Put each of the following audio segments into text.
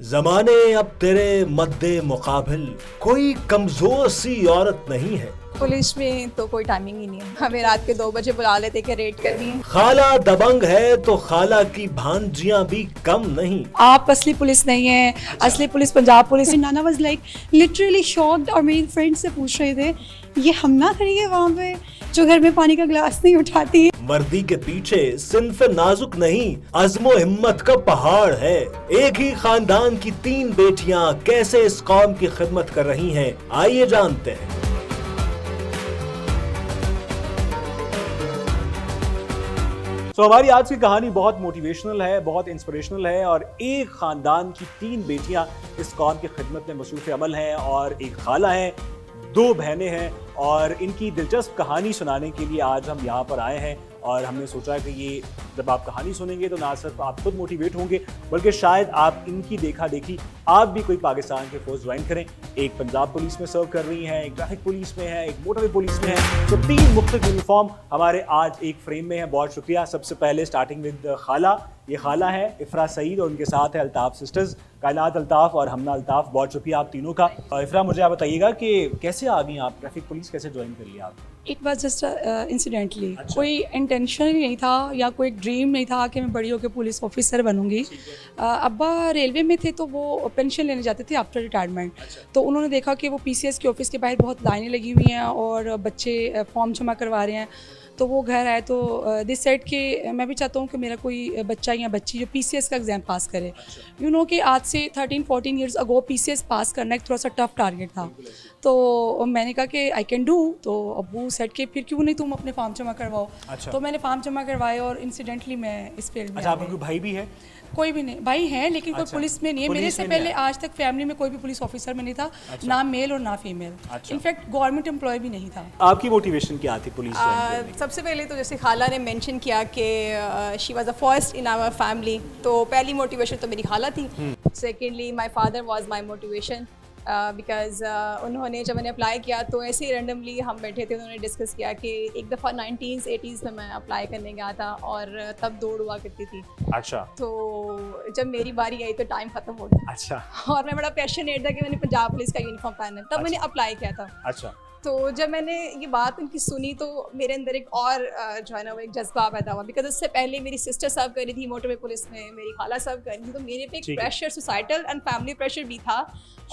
जमाने अब तेरे मद्दे मुकाबिल कोई कमजोर सी औरत नहीं है। पुलिस में तो कोई टाइमिंग ही नहीं है। हमें रात के 2 बजे बुला लेते कि रेड करनी है। खाला दबंग है तो खाला की भांजियां भी कम नहीं। आप असली पुलिस नहीं है। असली police Punjab police. Nana was like literally shocked और मेरी फ्रेंड से पूछ रहे थे ये हम ना करेंगे वहाँ पे जो घर में पानी का गिलास नहीं उठाती। वर्दी के पीछे सिन्फ नाजुक नहीं अज़्मो हिम्मत का पहाड़ है। एक ही खानदान की 3 बेटियां कैसे इस कौम की खिदमत कर रही हैं, आइए जानते हैं। हमारी आज की कहानी बहुत मोटिवेशनल है, बहुत इंस्पिरेशनल है और एक खानदान की 3 बेटियां इस कौम की खिदमत में मसरूफ़ अमल हैं और एक खाला है, 2 बहनें हैं और इनकी दिलचस्प कहानी सुनाने के लिए आज हम यहाँ पर आए हैं। और हमने सोचा कि ये जब आप कहानी सुनेंगे तो ना सिर्फ आप खुद मोटिवेट होंगे बल्कि शायद आप इनकी देखा देखी आप भी कोई पाकिस्तान के फोर्स ज्वाइन करें। एक पंजाब पुलिस में सर्व कर रही हैं, एक ट्रैफिक पुलिस में है, एक मोटरवे पुलिस में है, तो 3 मुख्तलिफ यूनिफॉर्म हमारे आज एक फ्रेम में है। बहुत शुक्रिया। सबसे पहले स्टार्टिंग विद खाला। ये खाला है इफ़रा सईद और उनके साथ है अल्ताफ़ सिस्टर्स, कायनात अल्ताफ़ और हमना अल्ताफ़। बहुत शुक्रिया आप तीनों का। इफ़रा, मुझे आप बताइएगा कि कैसे आ गई आप ट्रैफिक पुलिस, कैसे ज्वाइन कर लिया आप? It was just incidentally. कोई इंटेंशन ही नहीं था या कोई ड्रीम नहीं था कि मैं बड़ी होकर पुलिस ऑफिसर बनूंगी। अब्बा रेलवे में थे तो वो पेंशन लेने जाते थे आफ्टर रिटायरमेंट। तो उन्होंने देखा कि वो पीसीएस के ऑफिस के बाहर बहुत लाइनें लगी हुई हैं और बच्चे फॉर्म जमा करवा रहे हैं। तो वो घर आए तो दिस सेट कि मैं भी चाहता हूँ कि मेरा कोई बच्चा या बच्ची जो पीसीएस का एग्ज़ाम पास करे। यू नो कि आज से 13-14 ईयर्स अगो पीसीएस पास करना एक थोड़ा सा टफ टारगेट था। तो मैंने कहा कि आई कैन डू। तो अबू सेट के फिर क्यों नहीं तुम अपने फॉर्म जमा करवाओ। तो मैंने फॉर्म जमा करवाए और इंसिडेंटली मैं इस फील्ड में। अच्छा, आपका कोई भाई भी है? कोई भी नहीं, भाई हैं लेकिन कोई पुलिस में नहीं है। मेरे से पहले आज तक फैमिली में कोई भी पुलिस ऑफिसर में नहीं था। ना मेल और ना फीमेल। इनफैक्ट गवर्नमेंट एम्प्लॉय भी नहीं था। आपकी मोटिवेशन क्या थी पुलिस ज्वाइन करने की? सबसे पहले तो जैसे खाला ने मेंशन किया कि she was the first in our family, तो पहली मोटिवेशन तो मेरी खाला थी। Secondly my father was my motivation because उन्होंने जब मैंने अप्लाई किया तो ऐसे ही रैंडमली हम बैठे थे, उन्होंने डिस्कस किया कि एक दफ़ा 1980s में मैं अप्लाई करने गया था और तब दौड़ हुआ करती थी। अच्छा। तो जब मेरी बारी आई तो टाइम ख़त्म हो गया। अच्छा। और मैं बड़ा पैशनेट था कि मैंने पंजाब पुलिस का यूनिफॉर्म पहना है, तब मैंने अप्लाई किया था। अच्छा। तो जब मैंने ये बात उनकी सुनी तो मेरे अंदर एक और जो है ना वो एक जज्बा पैदा हुआ। बिकॉज उससे पहले मेरी सिस्टर सर्व कर रही थी मोटरवे पुलिस में, मेरी खाला सर्व कर रही थी, तो मेरे पे एक pressure societal and family pressure भी था।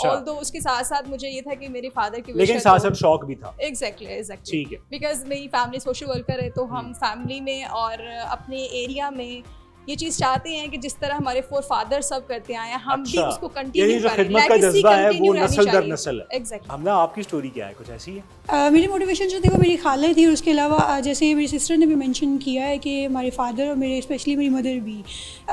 ऑल्दो उसके साथ साथ मुझे ये था कि मेरे फादर की लेकिन साथ साथ शौक भी था। एग्जैक्टली ठीक है। बिकॉज मेरी फैमिली सोशल वर्कर है तो हम फैमिली में और अपने एरिया में ये चीज़ चाहते हैं कि जिस तरह हमारे फादर सब करते आए हैं हम भी उसको कंटिन्यू करें। खिदमत का जज्बा है वो नस्ल दर नस्ल है। एग्जैक्टली। हमना, आपकी स्टोरी क्या है, कुछ ऐसी है? मेरी मोटिवेशन जो देखो मेरी खाला थी और उसके अलावा जैसे मेरी सिस्टर ने भी मेंशन किया है कि हमारे फादर और मेरे स्पेशली मेरी मदर भी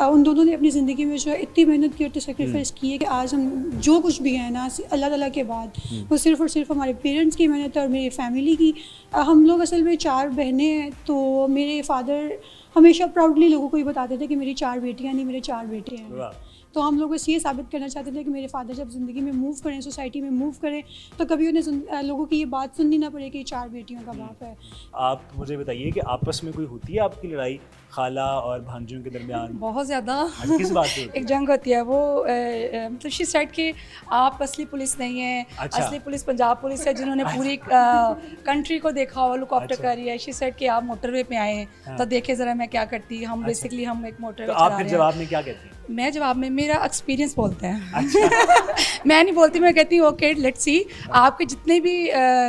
उन दोनों ने अपनी ज़िंदगी में जो इतनी मेहनत की और इतनी सेक्रीफाइस की है कि आज हम जो कुछ भी हैं ना अल्लाह ताला के बाद वो सिर्फ़ और सिर्फ हमारे पेरेंट्स की मेहनत और मेरी फैमिली की। हम लोग असल में 4 बहनें हैं। तो मेरे फादर हमेशा प्राउडली लोगों को ये बताते थे कि मेरी 4 बेटियां नहीं, मेरे 4 बेटे हैं। तो हम लोग बस ये साबित करना चाहते थे कि मेरे फादर जब ज़िंदगी में मूव करें, सोसाइटी में मूव करें, तो कभी उन्हें लोगों की ये बात सुननी ना पड़े कि 4 बेटियों का बाप है। आप मुझे बताइए कि आपस में कोई होती है आपकी लड़ाई खाला और भांजियों के दरमियान? बहुत ज़्यादा। किस बात पे? एक जंग होती है वो मतलब शी सेड कि आप असली पुलिस नहीं है। अच्छा। असली पुलिस पंजाब पुलिस है जिन्होंने पूरी कंट्री को देखा और लुक आफ्टर करी है। शी सेड कि आप मोटरवे पे आए हैं तो देखे ज़रा मैं क्या करती। हम बेसिकली हम एक मोटरवे तो चला आप रहे फिर हैं। जवाब में क्या कहती हैं? मैं जवाब में मेरा एक्सपीरियंस बोलते हैं। मैं नहीं बोलती, मैं कहती हूँ ओके लेट्स सी। आपके जितने भी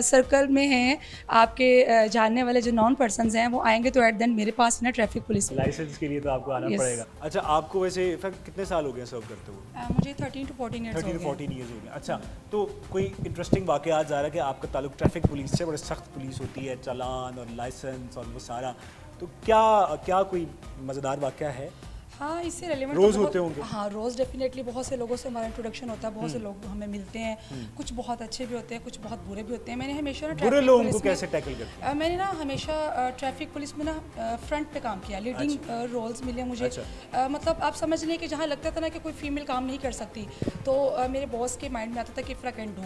सर्कल में हैं आपके जानने वाले जो नॉन पर्सन्स हैं वो आएंगे तो एट द एंड मेरे पास ना ट्रैफिक पुलिस लाइसेंस के लिए तो आपको आना पड़ेगा। अच्छा, आपको वैसे इनफैक्ट कितने साल हो गए सर्व करते हुए? मुझे 13 to 14 ईयर्स 13 to 14 ईयर्स हो गए। अच्छा, तो कोई इंटरेस्टिंग वाक़या आज आ रहा है कि आपका ताल्लुक ट्रैफिक पुलिस से, बड़े सख्त पुलिस होती है, चालान और लाइसेंस और वो सारा, तो क्या कोई मज़ेदार वाक़या है? हाँ, इससे रेलेवेंट रोज़ होते होंगे। हाँ, रोज़ डेफिनेटली बहुत से लोगों से हमारा इंट्रोडक्शन होता है, बहुत से लोग हमें मिलते हैं। कुछ बहुत अच्छे भी होते हैं, कुछ बहुत बुरे भी होते हैं। मैंने हमेशा ना बुरे लोगों को कैसे टैकल करते हैं? मैंने ना हमेशा ट्रैफिक पुलिस में ना फ्रंट पे काम किया, लीडिंग रोल्स मिले मुझे। मतलब आप समझ लें कि जहाँ लगता था ना कि कोई फीमेल काम नहीं कर सकती तो मेरे बॉस के माइंड में आता था कि इफ्रा कैन डू।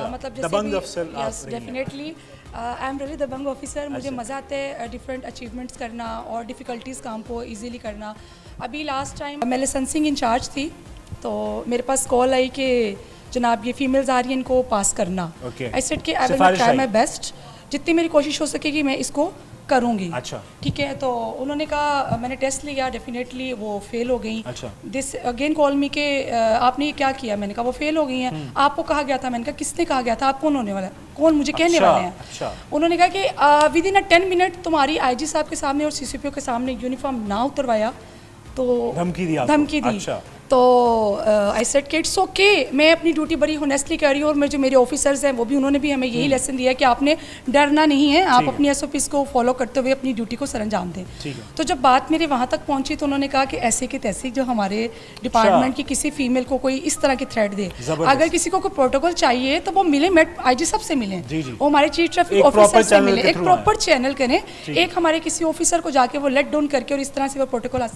मतलब जैसे yes definitely I am really दबंग ऑफिसर। मुझे मज़ा आता है डिफरेंट अचीवमेंट्स करना और डिफ़िकल्टीज़ काम को ईजीली करना। अभी लास्ट टाइम मैं लाइसेंसिंग इंचार्ज थी तो मेरे पास कॉल आई कि जनाब ये फीमेल्स आ रही हैं, इनको पास करना। आई सेड कि I will try my best, जितनी मेरी कोशिश हो सकेगी मैं इसको करूँगी। अच्छा, ठीक है। तो उन्होंने कहा, मैंने टेस्ट लिया, डेफिनेटली वो फेल हो गई। अच्छा, दिस अगेन कॉल मी के आपने ये क्या किया? मैंने कहा वो फेल हो गई हैं। आपको कहा गया था? मैंने कहा किसने कहा गया था? आप कौन होने वाला है? कौन मुझे कहने वाले हैं? अच्छा। उन्होंने कहा कि विद इन 10 मिनट तुम्हारी आईजी साहब के सामने और सीसीपीओ के सामने यूनिफॉर्म ना उतरवाया तो धमकी दी आपको? धमकी दी। अच्छा। तो आई सेड कि इट्स ओके, मैं अपनी ड्यूटी बड़ी होनेस्टली कर रही हूँ, और जो मेरे ऑफिसर्स हैं वो भी, उन्होंने भी हमें यही लेसन दिया कि आपने डरना नहीं है, आप अपनी एसओपीज़ को फॉलो करते हुए अपनी ड्यूटी को सरअंजाम दें। तो जब बात मेरे वहाँ तक पहुँची तो उन्होंने कहा कि ऐसे की तैसी जो हमारे डिपार्टमेंट की किसी फीमेल को कोई इस तरह की थ्रेट दे, अगर किसी को कोई प्रोटोकॉल चाहिए तो वो मिले, आईजी साहब से मिलें, वो हमारे चीफ ट्रैफिक ऑफिसर से मिले, एक प्रॉपर चैनल करें। एक हमारे किसी ऑफिसर को जाके वो लेट डाउन करके और इस तरह से वो प्रोटोकॉल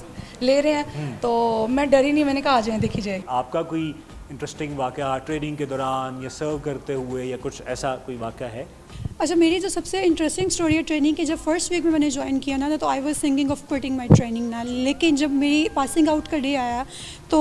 ले रहे हैं, तो मैं डरी नहीं, मैंने कहा आ जाए देखी जाए। आपका कोई इंटरेस्टिंग वाकया ट्रेनिंग के दौरान या सर्व करते हुए या कुछ ऐसा कोई वाकया है? अच्छा, मेरी जो सबसे इंटरेस्टिंग स्टोरी है ट्रेनिंग की, जब फर्स्ट वीक में मैंने ज्वाइन किया ना, तो I was thinking of quitting my training ना, लेकिन जब मेरी पासिंग आउट का डे आया तो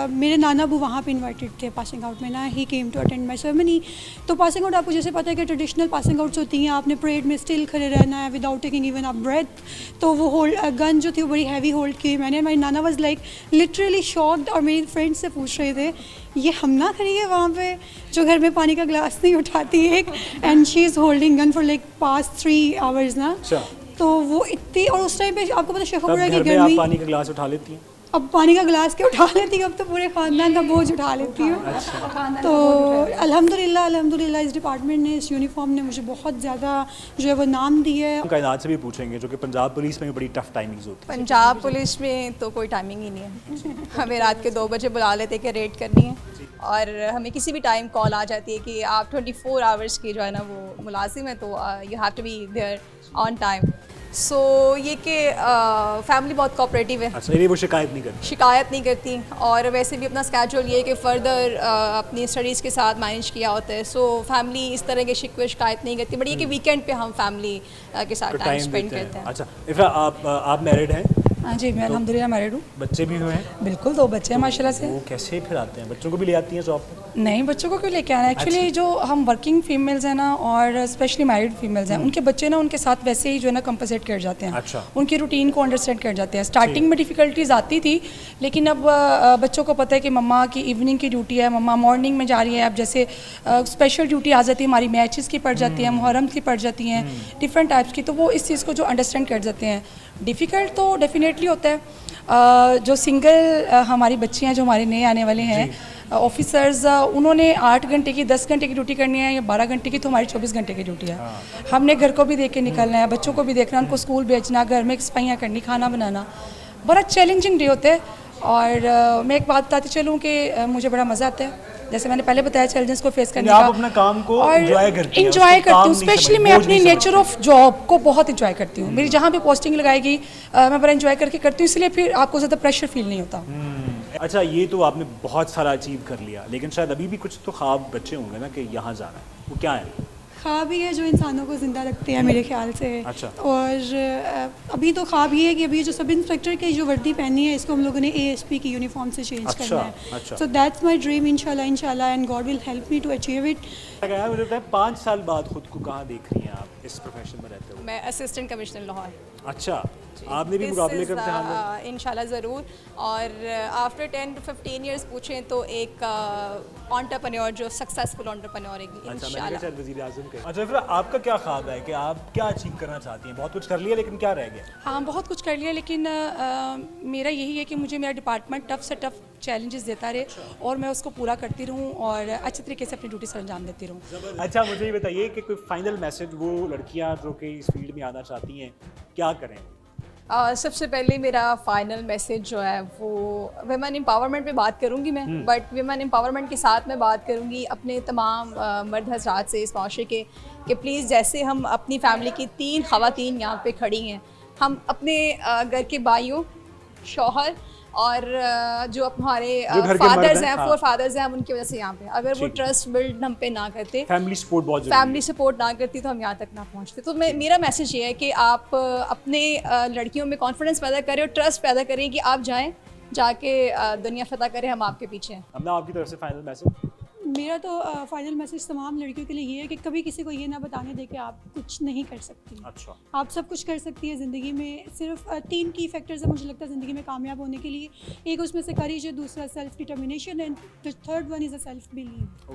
मेरे नाना अबू वहाँ पे इनवाइटेड थे पासिंग आउट में ना, he came to attend my ceremony. तो पासिंग आउट आपको जैसे पता है कि ट्रेडिशनल पासिंग आउट्स होती हैं, आपने परेड में स्टिल खड़े रहना है without taking even a breath. तो वो गन जो थी वो बड़ी हैवी होल्ड की मैंने, माई नाना वाज लाइक लिटरली शॉक्ड, और मेरी फ्रेंड्स से पूछ रहे थे ये हम ना खड़ी है वहाँ पे जो घर में पानी का ग्लास नहीं उठाती एक, and she is holding gun for like past 3 hours ना। तो वो इतनी, और उस टाइम पे आपको पता शेखपुरा की गर्मी, पानी का ग्लास उठा लेती हैं? अब पानी का ग्लास क्या उठा लेती हूँ, अब तो पूरे ख़ानदान का बोझ उठा लेती हूँ। अच्छा। तो अल्हम्दुलिल्लाह इस डिपार्टमेंट ने, इस यूनिफॉर्म ने मुझे बहुत ज़्यादा जो है वो नाम दी है। कायनात से भी पूछेंगे, जो कि पंजाब पुलिस में भी बड़ी टफ टाइमिंग्स होती है। पंजाब पुलिस में तो कोई टाइमिंग ही नहीं है। हमें रात के 2 बजे बुला लेते कि रेड करनी है, और हमें किसी भी टाइम कॉल आ जाती है कि आप 24 आवर्स की जो है ना वो मुलाजिम है, तो you have to be there on time. So ये कि फैमिली बहुत कोऑपरेटिव है। अच्छा, ये वो शिकायत नहीं करती और वैसे भी अपना स्केड्यूल ये कि फ़र्दर अपनी स्टडीज़ के साथ मैनेज किया होता है। सो फैमिली इस तरह के शिकायत नहीं करती, बट ये कि वीकेंड पे हम फैमिली के साथ टाइम स्पेंड करते हैं। अच्छा, इफ़ा आप मैरिड हैं? हाँ जी, मैं अल्हम्दुलिल्लाह मैरिड हूँ। बच्चे भी हुए हैं? बिल्कुल, 2 बच्चे हैं माशाल्लाह से। वो कैसे फिर आते हैं? बच्चों को भी ले आती हैं जॉब पे? नहीं, बच्चों को क्यों लेके आना है? एक्चुअली जो हम वर्किंग फीमेल्स हैं ना, और स्पेशली मैरिड फीमेल्स हैं, उनके बच्चे ना उनके साथ वैसे ही जो है ना कंपनसेट कर जाते हैं। अच्छा। उनकी रूटीन को अंडरस्टैंड कर जाते हैं। स्टार्टिंग में डिफ़िकल्टीज आती थी, लेकिन अब बच्चों को पता है कि मम्मा की इवनिंग की ड्यूटी है, मम्मा मॉर्निंग में जा रही है। अब जैसे स्पेशल ड्यूटी आ जाती है हमारी, मैचेस की पड़ जाती है, मुहर्रम की पड़ जाती हैं, डिफरेंट टाइप्स की, तो वो इस चीज़ को जो अंडरस्टैंड कर जाते हैं। डिफ़िकल्ट तो डेफिनेटली होता है। जो सिंगल हमारी बच्चियाँ जो हमारे नए आने वाले हैं ऑफिसर्स, उन्होंने 8 घंटे की 10 घंटे की ड्यूटी करनी है या 12 घंटे की, तो हमारी 24 घंटे की ड्यूटी है। हमने घर को भी देख के निकलना है, बच्चों को भी देखना, उनको स्कूल भेजना, घर में सफाइयाँ करनी, खाना बनाना, बड़ा चैलेंजिंग डे होता है। और मैं एक बात बताती चलूँ कि मुझे बड़ा मज़ा आता है, जैसे मैंने पहले बताया, चैलेंजेस को फेस करने का। आप अपना काम को एंजॉय करती हैं? एंजॉय करती हूँ, स्पेशली मैं अपनी नेचर ऑफ जॉब को बहुत एंजॉय करती हूँ। मेरी जहाँ भी पोस्टिंग लगाएगी मैं बड़ा एंजॉय करके करती हूँ, इसलिए फिर आपको ज़्यादा प्रेशर फील नहीं होता। अच्छा, ये तो आपने बहुत सारा अचीव कर लिया, लेकिन शायद अभी भी कुछ तो ख्वाब बचे होंगे ना कि यहाँ जाना है, वो क्या है? ख्वाब ही है जो इंसानों को ज़िंदा रखते हैं मेरे ख्याल से। अच्छा। और अभी तो ख्वाब ये है कि अभी जो सब इंस्पेक्टर की जो वर्दी पहनी है, इसको हम लोगों ने ASP की यूनिफॉर्म से चेंज करना है। अच्छा। सो दैट्स माय ड्रीम, इंशाल्लाह and God will help me to achieve it. मुझे लगता है 5 साल बाद खुद को कहाँ देख रही हैं आप इस प्रोफेशन में रहते हुए? मैं असिस्टेंट कमिश्नर लाहौर। अच्छा, आपने भी मुकाबले करते हैं? इंशाल्लाह ज़रूर। और आफ्टर 10 to 15 ईयर्स पूछें तो एक एंटरप्रेन्योर जो सक्सेसफुल एंटरप्रेन्योर है इंशाल्लाह। वज़ीर-ए-आज़म के। अच्छा, फिर आपका क्या ख्वाब है कि आप क्या अचीव करना चाहती हैं? बहुत कुछ कर लिया, लेकिन क्या रह गया? हाँ, बहुत कुछ कर लिया, लेकिन मेरा यही है कि मुझे मेरा डिपार्टमेंट टफ से टफ चैलेंजेस देता रहे और मैं उसको पूरा करती रहूँ और अच्छे तरीके से अपनी ड्यूटी सर अंजाम देती रहूँ। अच्छा, मुझे ये बताइए कि कोई फाइनल मैसेज वो लड़कियाँ जो कि इस फील्ड में आना चाहती हैं क्या करें? सबसे पहले मेरा फाइनल मैसेज जो है वो विमेन एम्पावरमेंट पे बात करूँगी मैं, बट विमेन एम्पावरमेंट के साथ मैं बात करूँगी अपने तमाम मर्द हज़रात से इस माशरे के कि प्लीज़, जैसे हम अपनी फैमिली की 3 ख़वातीन यहाँ पे खड़ी हैं, हम अपने घर के भाइयों, शौहर और जो हमारे फादर्स हैं, 4 फादर्स हैं, हम उनकी वजह से यहाँ पे, अगर वो ट्रस्ट बिल्ड हम पे ना करते, फैमिली सपोर्ट ना करती, तो हम यहाँ तक ना पहुँचते। तो मेरा मैसेज ये है कि आप अपने लड़कियों में कॉन्फिडेंस पैदा करें और ट्रस्ट पैदा करें कि आप जाएँ जाके दुनिया फतह करें, हम आपके पीछे हैं। हमने आपकी तरफ से फाइनल मैसेज। मेरा तो फाइनल मैसेज तमाम लड़कियों के लिए ये है कि कभी किसी को ये ना बताने दे कि आप कुछ नहीं कर सकती। अच्छा। आप सब कुछ कर सकती है ज़िंदगी में। सिर्फ 3 की फैक्टर्स है मुझे लगता है ज़िंदगी में कामयाब होने के लिए। एक उसमें से करेज है, दूसरा self determination and the third one is a self believe.